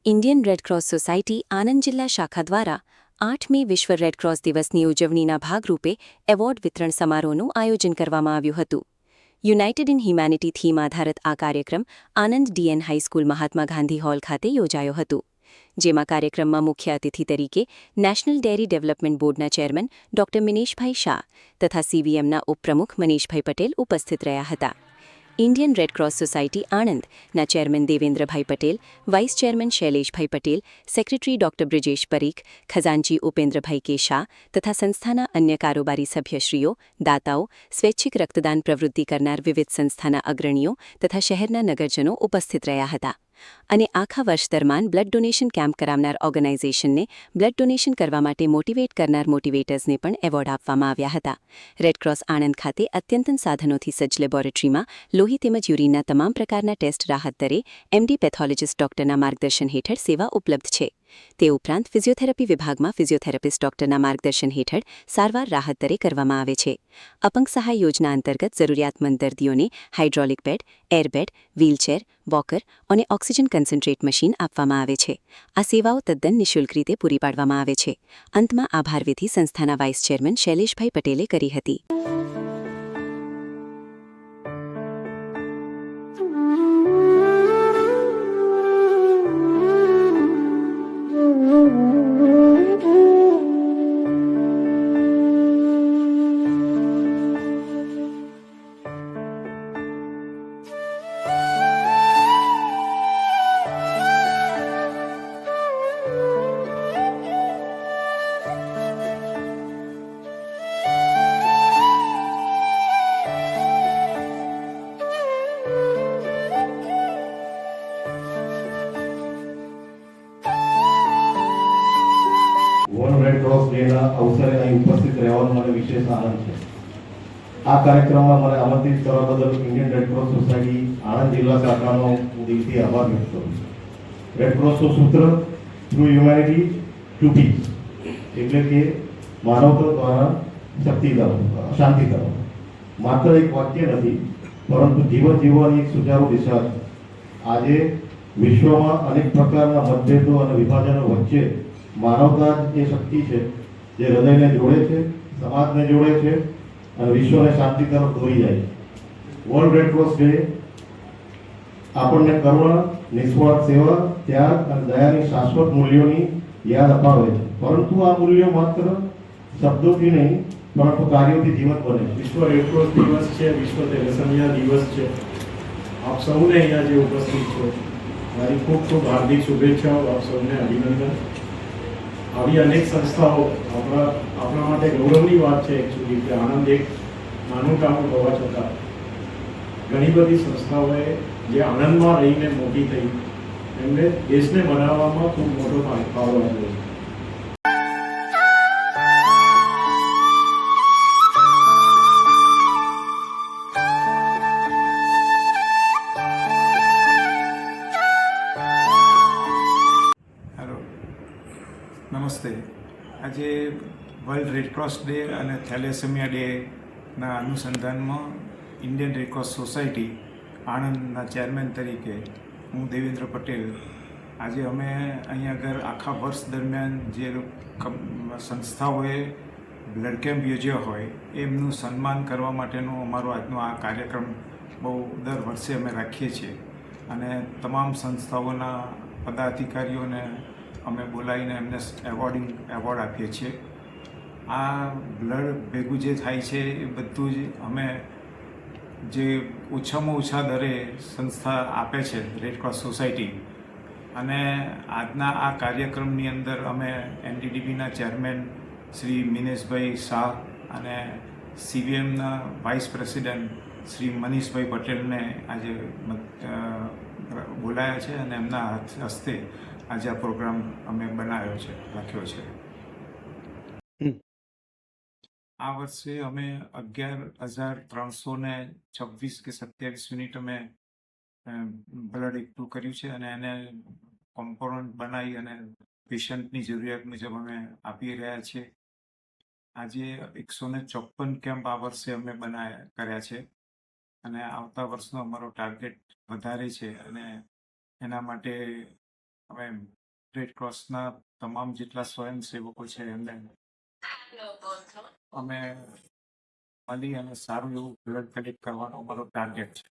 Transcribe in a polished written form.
Indian red cross society Anand જિલ્લા શાખા દ્વારા 8મી વિશ્વ રેડક્રોસ દિવસની ઉજવણીના ભાગરૂપે એવોર્ડ વિતરણ સમારોહનું આયોજન કરવામાં આવ્યું હતું. યુનાઇટેડ ઇન હ્યુમેનિટી થીમ આધારિત આ કાર્યક્રમ Anand DN high school Mahatma Gandhi hall ખાતે યોજાયો હતો. જેમાં કાર્યક્રમમાં મુખ્ય અતિથિ તરીકે નેશનલ ડેરી ડેવલપમેન્ટ બોર્ડના ચેરમેન ડોક્ટર મિનેશભાઈ શાહ તથા સીવીએમના ઉપપ્રમુખ મનીષભાઈ પટેલ ઉપસ્થિત રહ્યા હતા. ઇન્ડિયન રેડક્રોસ સોસાયટી આણંદના chairman Devendrabhai Patel, vice chairman Shaileshbhai Patel, secretary doctor Brijesh Parikh, ખજાનચી ઉપેન્દ્રભાઈ કે શાહ તથા સંસ્થાના અન્ય કારોબારી સભ્યશ્રીઓ, દાતાઓ, સ્વૈચ્છિક રક્તદાન પ્રવૃત્તિ કરનાર વિવિધ સંસ્થાના અગ્રણીઓ તથા શહેરના નગરજનો ઉપસ્થિત રહ્યા હતા. અને આખા વર્ષ દરમિયાન બ્લડ ડોનેશન કેમ્પ કરાવનાર ઓર્ગેનાઇઝેશનને બ્લડ ડોનેશન કરવા માટે મોટિવેટ કરનાર મોટિવેટર્સને પણ એવોર્ડ આપવામાં આવ્યા હતા. રેડક્રોસ આણંદ ખાતે અત્યંતન સાધનોથી સજ્જ લેબોરેટરીમાં લોહી તેમજ યુરિનના તમામ પ્રકારના ટેસ્ટ રાહત દરે એમડી પેથોલોજીસ્ટ ડોક્ટરના માર્ગદર્શન હેઠળ સેવા ઉપલબ્ધ છે. તે ઉપરાંત ફિઝિયોથેરાપી વિભાગમાં ફિઝિયોથેરાપિસ્ટ ડોક્ટરના માર્ગદર્શન હેઠળ સારવાર રાહત દરે કરવામાં આવે છે. અપંગ સહાય યોજના અંતર્ગત જરૂરિયાતમંદ દર્દીઓને હાઇડ્રોલિક બેડ, એરબેડ, વ્હીલચેર, વોકર અને ઓક્સિજન કન્સન્ટ્રેટ મશીન આપવામાં આવે છે. આ સેવાઓ તદ્દન નિઃશુલ્ક રીતે પૂરી પાડવામાં આવે છે. અંતમાં આભાર વિધિ સંસ્થાના વાઇસ ચેરમેન શૈલેષભાઈ પટેલે કરી હતી. વર્લ્ડ રેડ ક્રોસ ડેના અવસરે અહીં ઉપસ્થિત રહેવાનો મને વિશેષ આનંદ છે. આ કાર્યક્રમમાં મને આમંત્રિત કરવા બદલ Indian red cross society Anand જિલ્લા શાખાનો હું દિલથી આભાર વ્યક્ત કરું છું. રેડ ક્રોસનું સૂત્ર થ્રુ હ્યુમેનિટી ટુ પીસ, એટલે કે માનવતા દ્વારા શક્તિ તરફ, શાંતિ તરફ. માત્ર એક વાક્ય નથી, પરંતુ જીવન જીવવાની એક સુચારુ દિશા છે. આજે વિશ્વમાં અનેક પ્રકારના મતભેદો અને વિભાજનો વચ્ચે માનવતા જ એ શક્તિ છે જે હૃદયને જોડે છે, સમાજને જોડે છે અને વિશ્વને શાંતિ તરફ દોરી જાય છે. વર્લ્ડ રેડ ક્રોસ ડે આપણને કરુણા, નિસ્વાર્થ સેવા, ત્યાગ અને દયાની શાશ્વત મૂલ્યોની યાદ અપાવે છે. પરંતુ આ મૂલ્યો માત્ર શબ્દોથી નહીં, પરંતુ કાર્યોથી જીવંત બને છે. વિશ્વ રેડ ક્રોસ દિવસ છે, વિશ્વ થેલેસેમિયા દિવસ છે. આપ સૌને અહીંયા જે ઉપસ્થિત છો, મારી ખૂબ ખૂબ હાર્દિક શુભેચ્છાઓ, આપ સૌને અભિનંદન. આવી અનેક સંસ્થાઓ આપણા માટે ગૌરવની વાત છે એકચ્યુઅલી કે આણંદ એક નાનું ગામ હોવા છતાં ઘણી બધી સંસ્થાઓએ જે આણંદમાં રહીને મોટી થઈ એમને દેશને બનાવવામાં ખૂબ મોટો ફાળો આપ્યો છે. નમસ્તે. આજે વર્લ્ડ રેડક્રોસ ડે અને થેલેસેમિયા ડેના અનુસંધાનમાં ઇન્ડિયન રેડક્રોસ સોસાયટી આણંદના ચેરમેન તરીકે હું દેવેન્દ્ર પટેલ, આજે અમે અહીંયા આગળ આખા વર્ષ દરમિયાન જે સંસ્થાઓએ બ્લડ કેમ્પ યોજ્યો હોય એમનું સન્માન કરવા માટેનો અમારો આજનો આ કાર્યક્રમ બહુ દર વર્ષે અમે રાખીએ છીએ. અને તમામ સંસ્થાઓના પદાધિકારીઓને અમે બોલાવીને એમને એવોર્ડ આપીએ છીએ. આ બ્લડ ભેગું જે થાય છે એ બધું જ અમે જે ઓછામાં ઓછા દરે સંસ્થા આપે છે રેડક્રોસ સોસાયટી. અને આજના આ કાર્યક્રમની અંદર અમે એનડીડીબીના ચેરમેન શ્રી મિનેશભાઈ શાહ અને સીવીએમના વાઇસ પ્રેસિડેન્ટ શ્રી મનીષભાઈ પટેલને આજે બોલાયા છે અને એમના હસ્તે આજે આ પ્રોગ્રામ અમે બનાવ્યો છે, રાખ્યો છે. આ વર્ષે અમે 11,326 કે 27 યુનિટ અમે બ્લડ એકઠું કર્યું છે અને એને કોમ્પોનન્ટ બનાવી અને પેશન્ટની જરૂરિયાત મુજબ અમે આપી રહ્યા છીએ. આજે 154 કેમ્પ આ વર્ષે અમે કર્યા છે અને આવતા વર્ષનો અમારો ટાર્ગેટ વધારે છે અને એના માટે અમે રેડ ક્રોસના તમામ જેટલા સ્વયંસેવકો છે એમને અમે મળી અને સારું એવું બ્લડ કલેક્ટ કરવાનો અમારો ટાર્ગેટ છે.